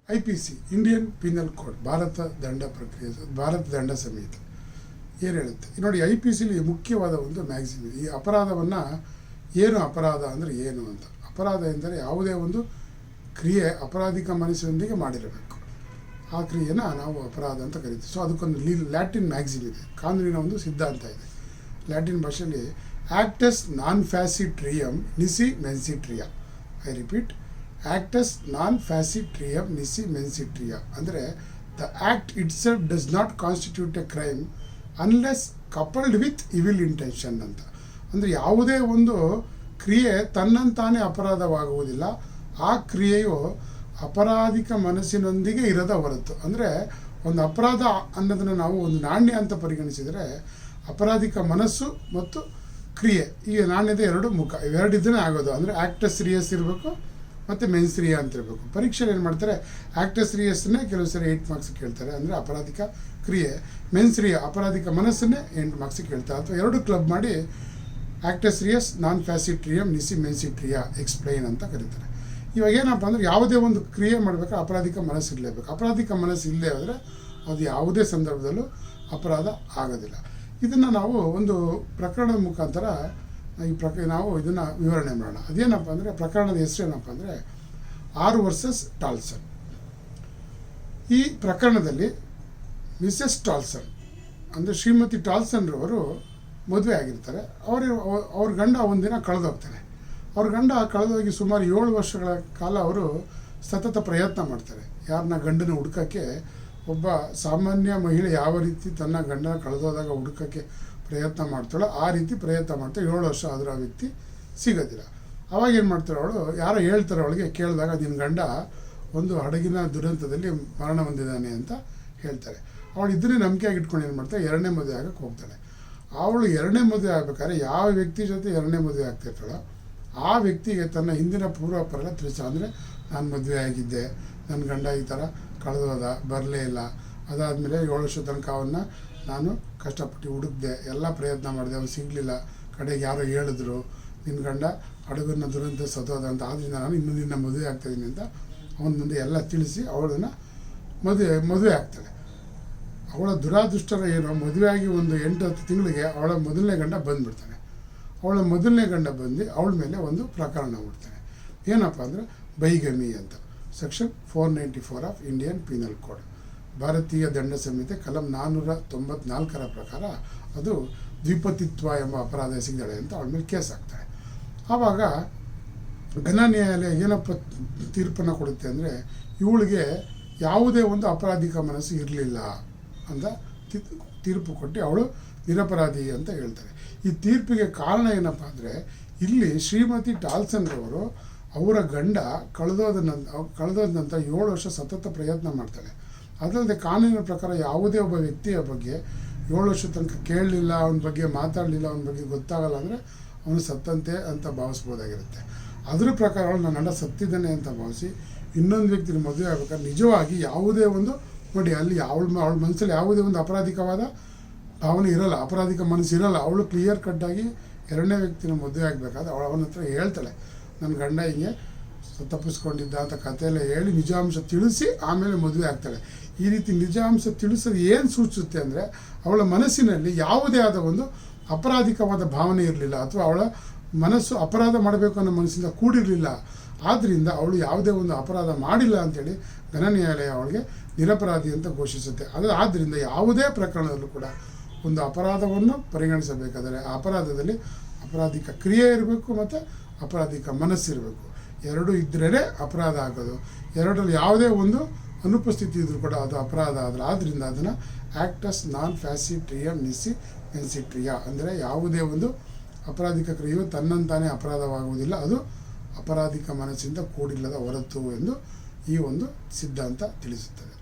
IPC Indian penal code Bharat ದಂಡ ಸಂಹಿತೆ ಏನು ಹೇಳುತ್ತೆ ನೋಡಿ. IPCಲಿ ಮುಖ್ಯವಾದ ಒಂದು ಮ್ಯಾಕ್ಸಿಮ್ ಈ ಅಪರಾಧವನ್ನು ಏನು ಅಪರಾಧ ಅಂದರೆ ಏನು ಅಂತ. ಅಪರಾಧ ಎಂದರೆ ಯಾವುದೇ ಒಂದು ಕ್ರಿಯೆ ಅಪರಾಧಿಕ ಮನಸ್ಸಿನೊಂದಿಗೆ ಮಾಡಿರಬೇಕು, ಆ ಕ್ರಿಯೆನ ನಾವು ಅಪರಾಧ ಅಂತ ಕರಿತೀವಿ. ಸೊ ಅದಕ್ಕೊಂದು ಲ್ಯಾಟಿನ್ ಮ್ಯಾಕ್ಸಿಮ್ ಇದೆ, ಕಾನೂನಿನ ಒಂದು ಸಿದ್ಧಾಂತ ಇದೆ. ಲ್ಯಾಟಿನ್ ಭಾಷೆಯಲ್ಲಿ acts as non ಫ್ಯಾಸಿಟ್ರಿಯಮ್ ನಿಸಿ ಮೆನ್ಸಿಟ್ರಿಯಾ. I repeat, acts as ನಾನ್ ಫ್ಯಾಸಿಟ್ರಿಯಮ್ ನಿಸಿ ಮೆನ್ಸಿಟ್ರಿಯಾ ಅಂದರೆ the act it self does not constitute A crime unless coupled with evil intention ಅಂತ. ಅಂದರೆ ಯಾವುದೇ ಒಂದು ಕ್ರಿಯೆ ತನ್ನಂತಾನೇ ಅಪರಾಧವಾಗುವುದಿಲ್ಲ, ಆ ಕ್ರಿಯೆಯು ಅಪರಾಧಿಕ ಮನಸ್ಸಿನೊಂದಿಗೆ ಇರದ ಹೊರತು. ಅಂದರೆ ಒಂದು ಅಪರಾಧ ಅನ್ನೋದನ್ನು ನಾವು ಒಂದು ನಾಣ್ಯ ಅಂತ ಪರಿಗಣಿಸಿದರೆ ಅಪರಾಧಿಕ ಮನಸ್ಸು ಮತ್ತು ಕ್ರಿಯೆ ಈ ನಾಣ್ಯದ ಎರಡು ಮುಖ, ಇವೆರಡಿದ್ದನೇ ಆಗೋದು. ಅಂದರೆ ಆಕ್ಟಸ್ ರಿಯಸ್ ಇರಬೇಕು ಮತ್ತು ಮೆನ್ಸ್ ರಿಯಾ ಅಂತ ಇರಬೇಕು. ಪರೀಕ್ಷೆಯಲ್ಲಿ ಏನು ಮಾಡ್ತಾರೆ, ಆಕ್ಟಸ್ ರಿಯಸ್ನೇ ಕೆಲವು ಸರಿ 8 ಮಾರ್ಕ್ಸ್ ಕೇಳ್ತಾರೆ, ಅಂದರೆ ಅಪರಾಧಿಕ ಕ್ರಿಯೆ. ಮೆನ್ಸ್ ರಿಯಾ ಅಪರಾಧಿಕ ಮನಸ್ಸನ್ನೇ 8 ಮಾರ್ಕ್ಸ್ ಕೇಳ್ತಾರೆ. ಅಥವಾ ಎರಡು ಕ್ಲಬ್ ಮಾಡಿ ಆಕ್ಟಸ್ ರಿಯಸ್ ನಾನ್ ಫ್ಯಾಸಿಟ್ರಿಯಮ್ ನಿಸಿ ಮೆನ್ಸಿಟ್ರಿಯಾ ಎಕ್ಸ್ಪ್ಲೈನ್ ಅಂತ ಕರೀತಾರೆ. ಇವಾಗ ಏನಪ್ಪ ಅಂದರೆ ಯಾವುದೇ ಒಂದು ಕ್ರಿಯೆ ಮಾಡಬೇಕಾದ್ರೆ ಅಪರಾಧಿಕ ಮನಸ್ಸು ಇರಲೇಬೇಕು. ಅಪರಾಧಿಕ ಮನಸ್ಸು ಇಲ್ಲದೆ ಹೋದರೆ ಅದು ಯಾವುದೇ ಸಂದರ್ಭದಲ್ಲೂ ಅಪರಾಧ ಆಗೋದಿಲ್ಲ. ಇದನ್ನು ನಾವು ಒಂದು ಪ್ರಕರಣದ ಮುಖಾಂತರ ನಾವು ಇದನ್ನು ವಿವರಣೆ ಮಾಡೋಣ. ಅದೇನಪ್ಪ ಅಂದರೆ ಪ್ರಕರಣದ ಹೆಸರೇನಪ್ಪ ಅಂದರೆ ಆರ್ ವರ್ಸಸ್ ಟಾಲ್ಸನ್. ಈ ಪ್ರಕರಣದಲ್ಲಿ ಮಿಸೆಸ್ ಟಾಲ್ಸನ್ ಅಂದರೆ ಶ್ರೀಮತಿ ಟಾಲ್ಸನ್ರವರು ಮದುವೆ ಆಗಿರ್ತಾರೆ. ಅವ್ರ ಗಂಡ ಒಂದಿನ ಕಳೆದೋಗ್ತಾನೆ. ಅವ್ರ ಗಂಡ ಕಳೆದೋಗಿ ಸುಮಾರು 7 ವರ್ಷಗಳ ಕಾಲ ಅವರು ಸತತ ಪ್ರಯತ್ನ ಮಾಡ್ತಾರೆ. ಯಾರನ್ನ ಗಂಡನ ಹುಡುಕೋಕ್ಕೆ, ಒಬ್ಬ ಸಾಮಾನ್ಯ ಮಹಿಳೆ ಯಾವ ರೀತಿ ತನ್ನ ಗಂಡನ ಕಳೆದೋದಾಗ ಹುಡುಕೋಕ್ಕೆ ಪ್ರಯತ್ನ ಮಾಡ್ತಾಳೋ ಆ ರೀತಿ ಪ್ರಯತ್ನ ಮಾಡ್ತಾಳೆ. 7 ವರ್ಷ ಆದರೂ ಆ ವ್ಯಕ್ತಿ ಸಿಗೋದಿಲ್ಲ. ಅವಾಗ ಏನು ಮಾಡ್ತಾಳೆ ಅವಳು, ಯಾರೋ ಹೇಳ್ತಾರೆ ಅವಳಿಗೆ, ಕೇಳಿದಾಗ ನಿನ್ನ ಗಂಡ ಒಂದು ಹಡಗಿನ ದುರಂತದಲ್ಲಿ ಮರಣ ಹೊಂದಿದ್ದಾನೆ ಅಂತ ಹೇಳ್ತಾರೆ. ಅವಳು ಇದನ್ನೇ ನಂಬಿಕೆಯಾಗಿ ಇಟ್ಕೊಂಡು ಏನು ಮಾಡ್ತಾಳೆ, 2ನೇ ಮದುವೆ ಆಗಕ್ಕೆ ಹೋಗ್ತಾಳೆ. ಅವಳು 2ನೇ ಮದುವೆ ಆಗಬೇಕಾದ್ರೆ ಯಾವ ವ್ಯಕ್ತಿ ಜೊತೆ 2ನೇ ಮದುವೆ ಆಗ್ತಿರ್ತಾಳೋ ಆ ವ್ಯಕ್ತಿಗೆ ತನ್ನ ಹಿಂದಿನ ಪೂರ್ವಾಪರೆಲ್ಲ ತಿಳಿಸ. ಅಂದರೆ ನಾನು ಮದುವೆ ಆಗಿದ್ದೆ, ನನ್ನ ಗಂಡ ಈ ಥರ ಕಳೆದೋದ, ಬರಲೇ ಇಲ್ಲ, ಅದಾದಮೇಲೆ 7 ವರ್ಷ ತನಕ ಅವನ್ನ ನಾನು ಕಷ್ಟಪಟ್ಟು ಹುಡುಕ್ದೆ, ಎಲ್ಲ ಪ್ರಯತ್ನ ಮಾಡಿದೆ, ಅವ್ನು ಸಿಗಲಿಲ್ಲ, ಕಡೆಗೆ ಯಾರೋ ಹೇಳಿದ್ರು ನಿನ್ನ ಗಂಡ ಹಡಗನ್ನ ದುರಂತ ಸತ್ತೋದ ಅಂತ, ಆದ್ದರಿಂದ ನಾನು ಇನ್ನೂ ನಿನ್ನ ಮದುವೆ ಆಗ್ತಾಯಿದ್ದೀನಿ ಅಂತ ಅವನ ಮುಂದೆ ಎಲ್ಲ ತಿಳಿಸಿ ಅವಳನ್ನು ಮದುವೆ ಆಗ್ತಾಳೆ. ಅವಳ ದುರಾದೃಷ್ಟರ ಏನೋ, ಮದುವೆ ಆಗಿ ಒಂದು 8-10 ತಿಂಗಳಿಗೆ ಅವಳ ಮೊದಲನೇ ಗಂಡ ಬಂದುಬಿಡ್ತಾನೆ. ಅವಳ ಮೊದಲನೇ ಗಂಡ ಬಂದು ಅವಳ ಮೇಲೆ ಒಂದು ಪ್ರಕರಣ ಹುಡ್ತಾನೆ. ಏನಪ್ಪ ಅಂದರೆ ಬೈಗಮಿ ಅಂತ. Section 494 of Indian penal code, ಭಾರತೀಯ ದಂಡ ಸಂಹಿತೆ ಕಲಂ 494ರ ಪ್ರಕಾರ ಅದು ದ್ವಿಪತಿತ್ವ ಎಂಬ ಅಪರಾಧ ಎಸಗಿದ್ದಾಳೆ ಅಂತ ಅವಳ ಮೇಲೆ ಕೇಸ್ ಹಾಕ್ತಾಳೆ. ಆವಾಗ ಘನ ನ್ಯಾಯಾಲಯ ಏನಪ್ಪ ತೀರ್ಪನ್ನು ಕೊಡುತ್ತೆ ಅಂದರೆ, ಇವಳಿಗೆ ಯಾವುದೇ ಒಂದು ಅಪರಾಧಿಕ ಮನಸ್ಸು ಇರಲಿಲ್ಲ ಅಂತ ತೀರ್ಪು ಕೊಟ್ಟು ಅವಳು ನಿರಪರಾಧಿ ಅಂತ ಹೇಳ್ತಾರೆ. ಈ ತೀರ್ಪಿಗೆ ಕಾರಣ ಏನಪ್ಪ ಅಂದರೆ, ಇಲ್ಲಿ ಶ್ರೀಮತಿ ಟಾಲ್ಸನ್ರವರು ಅವರ ಗಂಡ ಕಳೆದೋದ ನಂತರ 7 ವರ್ಷ ಸತತ ಪ್ರಯತ್ನ ಮಾಡ್ತಾಳೆ. ಅದಲ್ಲದೆ ಕಾನೂನಿನ ಪ್ರಕಾರ ಯಾವುದೇ ಒಬ್ಬ ವ್ಯಕ್ತಿಯ ಬಗ್ಗೆ 7 ವರ್ಷ ತನಕ ಕೇಳಲಿಲ್ಲ, ಅವನ ಬಗ್ಗೆ ಮಾತಾಡಲಿಲ್ಲ, ಅವನ ಬಗ್ಗೆ ಗೊತ್ತಾಗಲ್ಲ ಅಂದರೆ ಅವನು ಸತ್ತಂತೆ ಅಂತ ಭಾವಿಸ್ಬೋದಾಗಿರುತ್ತೆ. ಅದರ ಪ್ರಕಾರ ಅವಳು ನನ್ನ ಗಂಡ ಸತ್ತಿದ್ದಾನೆ ಅಂತ ಭಾವಿಸಿ ಇನ್ನೊಂದು ವ್ಯಕ್ತಿನ ಮದುವೆ ಆಗ್ಬೇಕಾದ್ರೆ ನಿಜವಾಗಿ ಯಾವುದೇ ಒಂದು ನೋಡಿ ಅಲ್ಲಿ ಅವಳ ಮನಸ್ಸಲ್ಲಿ ಯಾವುದೇ ಒಂದು ಅಪರಾಧಿಕವಾದ ಭಾವನೆ ಇರಲ್ಲ, ಅಪರಾಧಿಕ ಮನಸ್ಸು ಇರಲ್ಲ. ಅವಳು ಕ್ಲಿಯರ್ ಕಟ್ಟಾಗಿ 2ನೇ ವ್ಯಕ್ತಿನ ಮದುವೆ ಆಗಬೇಕಾದ್ರೆ ಅವನ ಹತ್ರ ಹೇಳ್ತಾಳೆ, ನನ್ನ ಗಂಡ ಹಿಂಗೆ ತಪ್ಪಿಸ್ಕೊಂಡಿದ್ದ ಅಂತ ಕಥೆಯೆಲ್ಲ ಹೇಳಿ ನಿಜಾಂಶ ತಿಳಿಸಿ ಆಮೇಲೆ ಮದುವೆ ಆಗ್ತಾಳೆ. ಈ ರೀತಿ ನಿಜಾಂಶ ತಿಳಿಸೋದು ಏನು ಸೂಚಿಸುತ್ತೆ ಅಂದರೆ, ಅವಳ ಮನಸ್ಸಿನಲ್ಲಿ ಯಾವುದೇ ಆದ ಒಂದು ಅಪರಾಧಿಕವಾದ ಭಾವನೆ ಇರಲಿಲ್ಲ, ಅಥವಾ ಅವಳ ಮನಸ್ಸು ಅಪರಾಧ ಮಾಡಬೇಕು ಅನ್ನೋ ಮನಸ್ಸಿಂದ ಕೂಡಿರಲಿಲ್ಲ. ಆದ್ದರಿಂದ ಅವಳು ಯಾವುದೇ ಒಂದು ಅಪರಾಧ ಮಾಡಿಲ್ಲ ಅಂಥೇಳಿ ಘನ ನ್ಯಾಯಾಲಯ ಅವಳಿಗೆ ನಿರಪರಾಧಿ ಅಂತ ಘೋಷಿಸುತ್ತೆ. ಆದ್ದರಿಂದ ಯಾವುದೇ ಪ್ರಕರಣದಲ್ಲೂ ಕೂಡ ಒಂದು ಅಪರಾಧವನ್ನು ಪರಿಗಣಿಸಬೇಕಾದರೆ ಆ ಅಪರಾಧದಲ್ಲಿ ಅಪರಾಧಿಕ ಕ್ರಿಯೆ ಇರಬೇಕು ಮತ್ತು ಅಪರಾಧಿಕ ಮನಸ್ಸಿರಬೇಕು. ಎರಡೂ ಇದ್ರೇ ಅಪರಾಧ ಆಗೋದು. ಎರಡರಲ್ಲಿ ಯಾವುದೇ ಒಂದು ಅನುಪಸ್ಥಿತಿ ಇದ್ರೂ ಕೂಡ ಅದು ಅಪರಾಧ ಆದರೆ, ಆದ್ದರಿಂದ ಅದನ್ನು ಆಕ್ಟಸ್ ನಾನ್ ಫ್ಯಾಸಿಟ್ರಿಯಮ್ ನಿಸಿ ಮೆನ್ಸಿಟ್ರಿಯಾ ಅಂದರೆ ಯಾವುದೇ ಒಂದು ಅಪರಾಧಿಕ ಕ್ರಿಯೆಯು ತನ್ನಂತಾನೇ ಅಪರಾಧವಾಗುವುದಿಲ್ಲ, ಅದು ಅಪರಾಧಿಕ ಮನಸ್ಸಿಂದ ಕೂಡಿಲ್ಲದ ಹೊರತು ಎಂದು ಈ ಒಂದು ಸಿದ್ಧಾಂತ ತಿಳಿಸುತ್ತದೆ.